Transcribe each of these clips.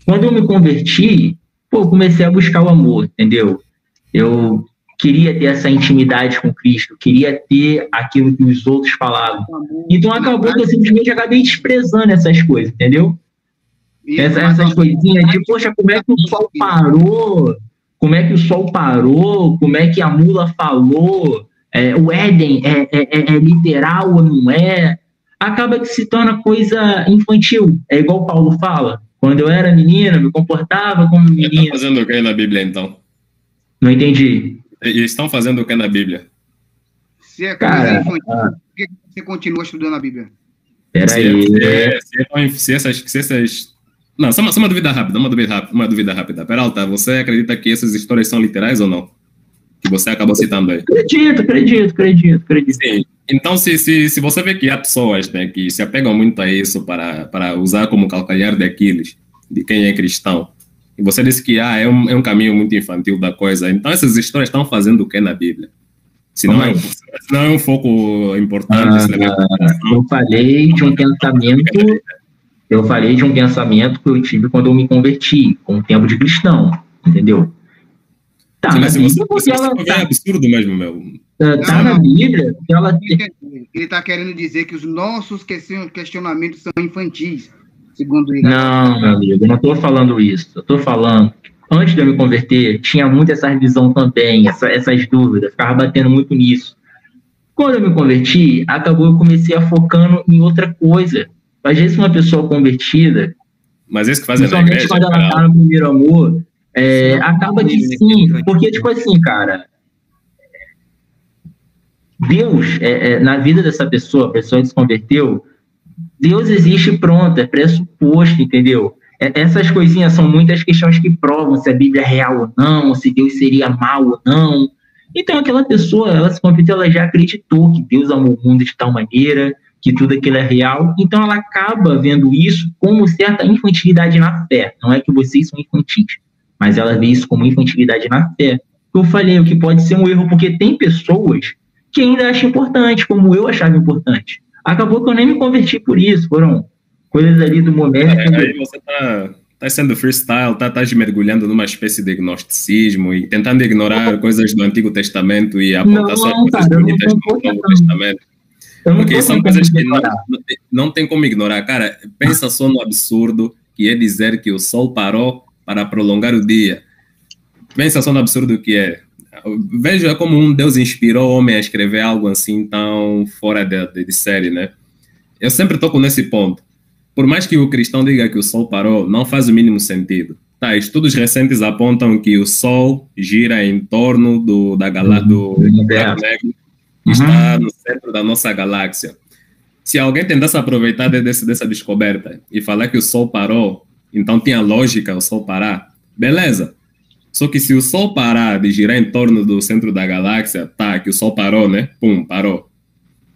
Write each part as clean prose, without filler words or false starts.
Quando eu me converti, pô, eu comecei a buscar o amor, entendeu? Eu queria ter essa intimidade com Cristo, queria ter aquilo que os outros falavam. Então acabou que eu simplesmente acabei desprezando essas coisas, entendeu? Essas coisinhas de, poxa, como é que o sol parou? Como é que o sol parou? Como é que a mula falou? O Éden é literal ou não é? Acaba que se torna coisa infantil. É igual Paulo fala. Quando eu era menina, me comportava como menina. Estão fazendo o que na Bíblia, então? Não entendi. Eles estão fazendo o que na Bíblia? Se é coisa infantil, por que você continua estudando a Bíblia? Peraí. Se essas... Não, só uma dúvida rápida, uma dúvida rápida. Peralta, você acredita que essas histórias são literais ou não? Que você acabou citando aí. Acredito. Sim. Então, se você vê que há pessoas, né, que se apegam muito a isso para usar como calcanhar de Aquiles de quem é cristão, e você disse que é um caminho muito infantil da coisa, então essas histórias estão fazendo o que na Bíblia? Se não é um foco importante. Eu falei de um pensamento que eu tive quando eu me converti, com o tempo de cristão, entendeu? Tá, sim, mas você é absurdo mesmo, meu. Tá na Bíblia. Ele está querendo dizer que os nossos questionamentos são infantis, segundo ele. Não, meu amigo, eu não estou falando isso. Eu estou falando, antes de eu me converter, tinha muito essa visão também, essas dúvidas, ficava batendo muito nisso. Quando eu me converti, acabou eu comecei a focando em outra coisa. Às vezes uma pessoa convertida, mas isso que faz na igreja, quando ela está no primeiro amor, acaba que sim, porque tipo assim, cara, Deus, na vida dessa pessoa, a pessoa que se converteu, Deus existe pronto, é pressuposto, entendeu? Essas coisinhas são muitas questões que provam se a Bíblia é real ou não, se Deus seria mal ou não. Então aquela pessoa, ela se converteu, ela já acreditou que Deus amou o mundo de tal maneira, que tudo aquilo é real, então ela acaba vendo isso como certa infantilidade na fé. Não é que vocês são infantis, mas ela vê isso como infantilidade na fé. Eu falei, o que pode ser um erro, porque tem pessoas que ainda acham importante, como eu achava importante. Acabou que eu nem me converti por isso, foram coisas ali do momento. Aí você tá sendo freestyle, tá mergulhando numa espécie de gnosticismo e tentando ignorar coisas do Antigo Testamento e apontar só coisas bonitas do Novo Testamento. Porque são coisas que não tem como ignorar. Cara, pensa só no absurdo que é dizer que o sol parou para prolongar o dia. Pensa só no absurdo que é. Veja como um Deus inspirou o homem a escrever algo assim tão fora de série, né? Eu sempre toco nesse ponto. Por mais que o cristão diga que o sol parou, não faz o mínimo sentido. Tá, estudos recentes apontam que o sol gira em torno do buraco negro, que está no centro da nossa galáxia. Se alguém tentasse aproveitar dessa descoberta e falar que o Sol parou, então tinha lógica o Sol parar, beleza. Só que se o Sol parar de girar em torno do centro da galáxia, tá, que o Sol parou, né? Pum, parou.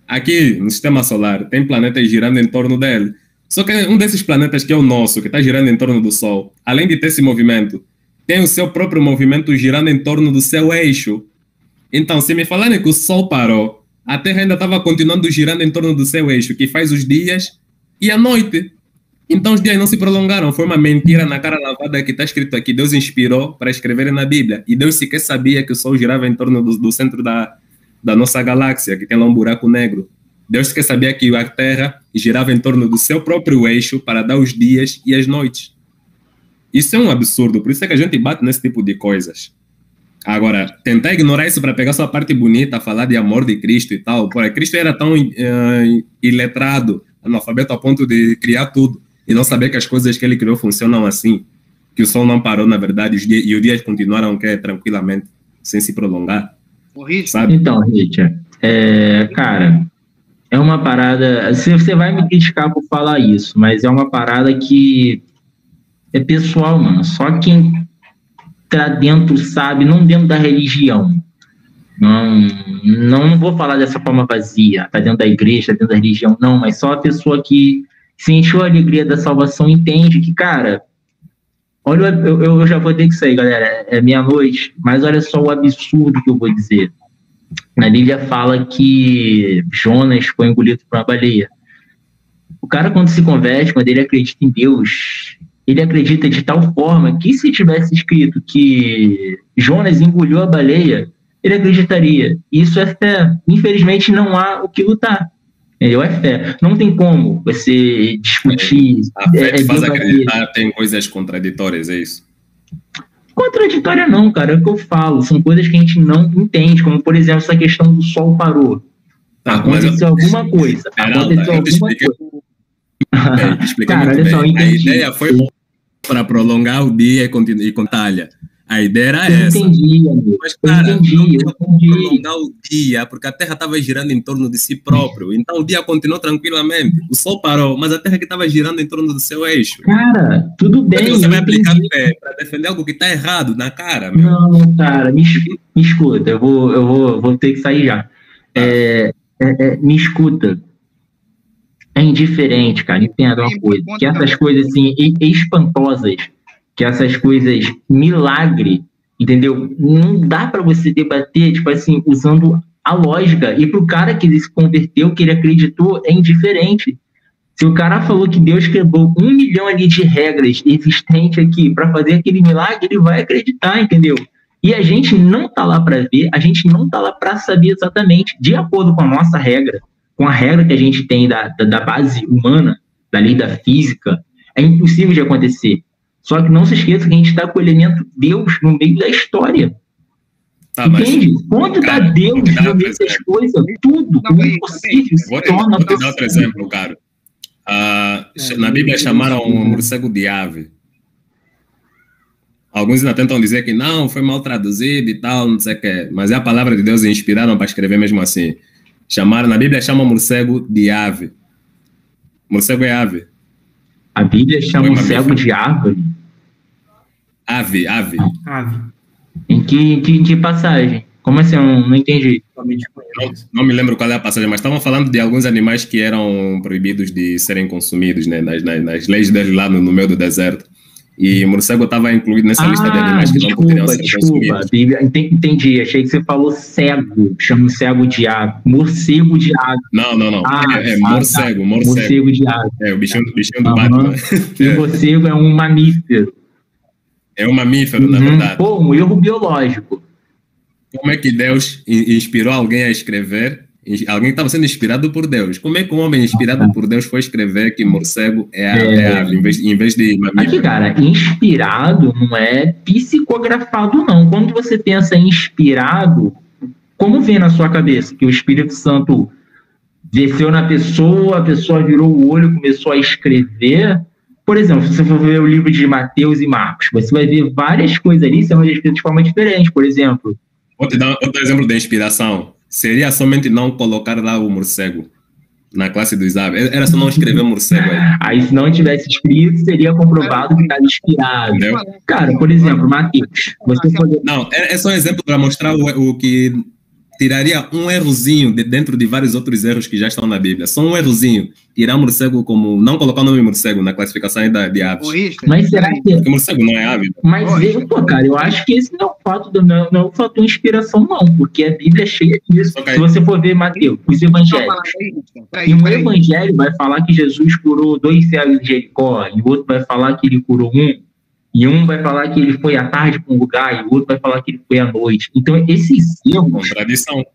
Aqui, no Sistema Solar, tem planetas girando em torno dele. Só que um desses planetas que é o nosso, que está girando em torno do Sol, além de ter esse movimento, tem o seu próprio movimento girando em torno do seu eixo. Então, se me falarem que o Sol parou, a Terra ainda estava continuando girando em torno do seu eixo, que faz os dias e a noite. Então, os dias não se prolongaram. Foi uma mentira na cara lavada que está escrito aqui. Deus inspirou para escrever na Bíblia. E Deus sequer sabia que o Sol girava em torno do centro da nossa galáxia, que tem lá um buraco negro. Deus sequer sabia que a Terra girava em torno do seu próprio eixo para dar os dias e as noites. Isso é um absurdo. Por isso é que a gente bate nesse tipo de coisas. Agora, tentar ignorar isso para pegar sua parte bonita, falar de amor de Cristo e tal. Porra, Cristo era tão iletrado, analfabeto a ponto de criar tudo e não saber que as coisas que ele criou funcionam assim, que o sol não parou, na verdade, e os dias continuaram tranquilamente, sem se prolongar. Sabe? Então, Richard, cara, é uma parada... Você vai me criticar por falar isso, mas é uma parada que é pessoal, mano. Só quem tá dentro, sabe, não dentro da religião. Não vou falar dessa forma vazia, tá dentro da igreja, tá dentro da religião, não, mas só a pessoa que sentiu a alegria da salvação entende que, cara, olha, eu já vou ter que sair, galera, é meia-noite, mas olha só o absurdo que eu vou dizer. Na Bíblia fala que Jonas foi engolido por uma baleia. O cara, quando se converte, quando ele acredita em Deus, ele acredita de tal forma que se tivesse escrito que Jonas engoliu a baleia, ele acreditaria. Isso é fé. Infelizmente, não há o que lutar. Entendeu? É fé. Não tem como você discutir. A fé te faz acreditar, tem coisas contraditórias, é isso? Contraditória não, cara. É o que eu falo. São coisas que a gente não entende, como, por exemplo, essa questão do sol parou. Aconteceu alguma coisa. Aconteceu alguma coisa. Cara, olha só, a ideia foi para prolongar o dia e contar-lhe. A ideia era essa. Entendi, amigo. Mas, cara, não tinha como prolongar o dia, porque a Terra estava girando em torno de si próprio. Então, o dia continuou tranquilamente. O Sol parou, mas a Terra que estava girando em torno do seu eixo. Cara, tudo bem. Porque você vai aplicar fé para defender algo que está errado na cara, meu. Não, cara, me escuta. Eu vou ter que sair já. Me escuta. É indiferente, cara. Entenda uma coisa. Que essas coisas, assim, espantosas, que essas coisas milagre, entendeu? Não dá para você debater, tipo assim, usando a lógica. E pro cara que ele se converteu, que ele acreditou, é indiferente. Se o cara falou que Deus quebrou 1 milhão ali de regras existentes aqui para fazer aquele milagre, ele vai acreditar, entendeu? E a gente não tá lá para ver, a gente não tá lá para saber exatamente, de acordo com a nossa regra, com a regra que a gente tem da base humana, da lei da física, é impossível de acontecer. Só que não se esqueça que a gente está com o elemento Deus no meio da história. Tá, entende? Quando dá Deus no meio das coisas, tudo, o impossível se torna possível. Vou te dar outro exemplo, cara. Na Bíblia chamaram um morcego de ave. Alguns ainda tentam dizer que não, foi mal traduzido e tal, não sei o que. Mas é a palavra de Deus e inspiraram para escrever mesmo assim. Na Bíblia chama morcego de ave. Morcego é ave. A Bíblia chama morcego de árvore? Ave. Em que passagem? Como assim? Eu não entendi. Não me lembro qual é a passagem, mas estavam falando de alguns animais que eram proibidos de serem consumidos, né? Nas leis deles lá no meio do deserto. E o morcego estava incluído nessa lista de animais que não poderiam ser consumidos. Entendi. Achei que você falou cego. Chama o cego de ave. Morcego de ave. Não. Morcego. Morcego de ave. É, o bichinho do Batman. E o morcego é um mamífero. É um mamífero, na verdade. Pô, um erro biológico. Como é que Deus inspirou alguém a escrever? Alguém estava sendo inspirado por Deus. Como é que um homem inspirado por Deus foi escrever que morcego é ave, em vez de mamífero? Aqui, cara, inspirado não é psicografado, não. Quando você pensa em inspirado, como vem na sua cabeça que o Espírito Santo desceu na pessoa, a pessoa virou o olho e começou a escrever? Por exemplo, se você for ver o livro de Mateus e Marcos, você vai ver várias coisas ali sendo escritas de forma diferente. Por exemplo... Vou te dar outro exemplo de inspiração. Seria somente não colocar lá o morcego na classe dos aves. Era só não escrever morcego aí. Aí, se não tivesse escrito, seria comprovado que estava inspirado. Entendeu? Cara, por exemplo, Mateus. Não, é só um exemplo para mostrar o que tiraria um errozinho dentro de vários outros erros que já estão na Bíblia. Só um errozinho. Tirar morcego como... Não colocar o nome morcego na classificação de aves. Mas será que... Porque morcego não é ave. Mas, cara, eu acho que esse não é o fato não é o fator inspiração, não. Porque a Bíblia é cheia disso. Se você for ver, Mateus, os evangelhos. E um evangelho vai falar que Jesus curou 2 cegos de Jericó. E o outro vai falar que ele curou um. E um vai falar que ele foi à tarde para um lugar, e o outro vai falar que ele foi à noite. Então, esses erros... Contradição.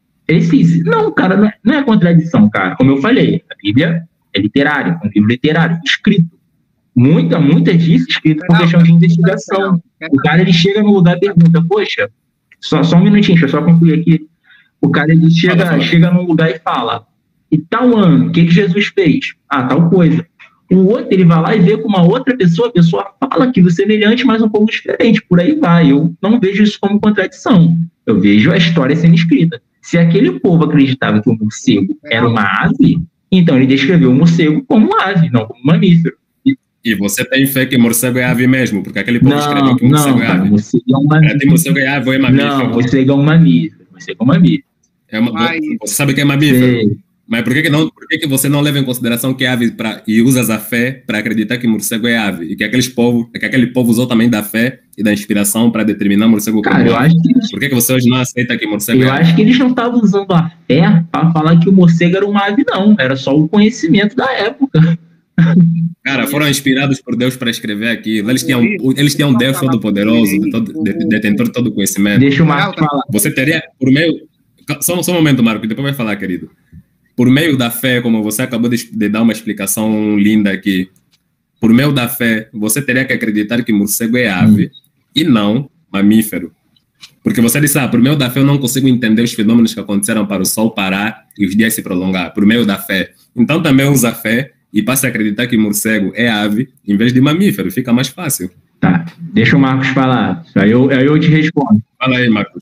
Não, cara, não é contradição, cara. Como eu falei, a Bíblia é literária, é um livro literário, escrito. Muita disso escrito por questão de investigação. O cara, ele chega no lugar e pergunta, poxa, só um minutinho, deixa eu só concluir aqui. O cara, ele chega num lugar e fala, e tal ano, o que Jesus fez? Tal coisa. O outro, ele vai lá e vê com uma outra pessoa, a pessoa fala aquilo semelhante, mas um pouco diferente, por aí vai. Eu não vejo isso como contradição. Eu vejo a história sendo escrita. Se aquele povo acreditava que o morcego era uma ave, então ele descreveu o morcego como ave, não como mamífero. E você tem fé que morcego é ave mesmo? Porque aquele povo escreveu que morcego é ave. Morcego é um mamífero. Morcego é ave ou é mamífero? Não, morcego é um mamífero. Você sabe que é mamífero? Sei. Mas por que você não leva em consideração que é ave e usas a fé para acreditar que morcego é ave? E que aquele povo usou também da fé e da inspiração para determinar morcego como ave? Acho que por que você hoje não aceita que morcego é ave? Eu acho que eles não estavam usando a fé para falar que o morcego era uma ave, não. Era só o conhecimento da época. Cara, foram inspirados por Deus para escrever aquilo. Eles tinham Deus Todo-Poderoso, detentor de todo o conhecimento. Deixa o Marcos falar. Você teria, por meio... Só um momento, Marco, depois vai falar, querido. Por meio da fé, como você acabou de dar uma explicação linda aqui, por meio da fé, você teria que acreditar que morcego é ave e não mamífero. Porque você disse, por meio da fé eu não consigo entender os fenômenos que aconteceram para o sol parar e os dias se prolongar, por meio da fé. Então também usa a fé e passe a acreditar que morcego é ave em vez de mamífero, fica mais fácil. Tá, deixa o Marcos falar, aí eu te respondo. Fala aí, Marcos.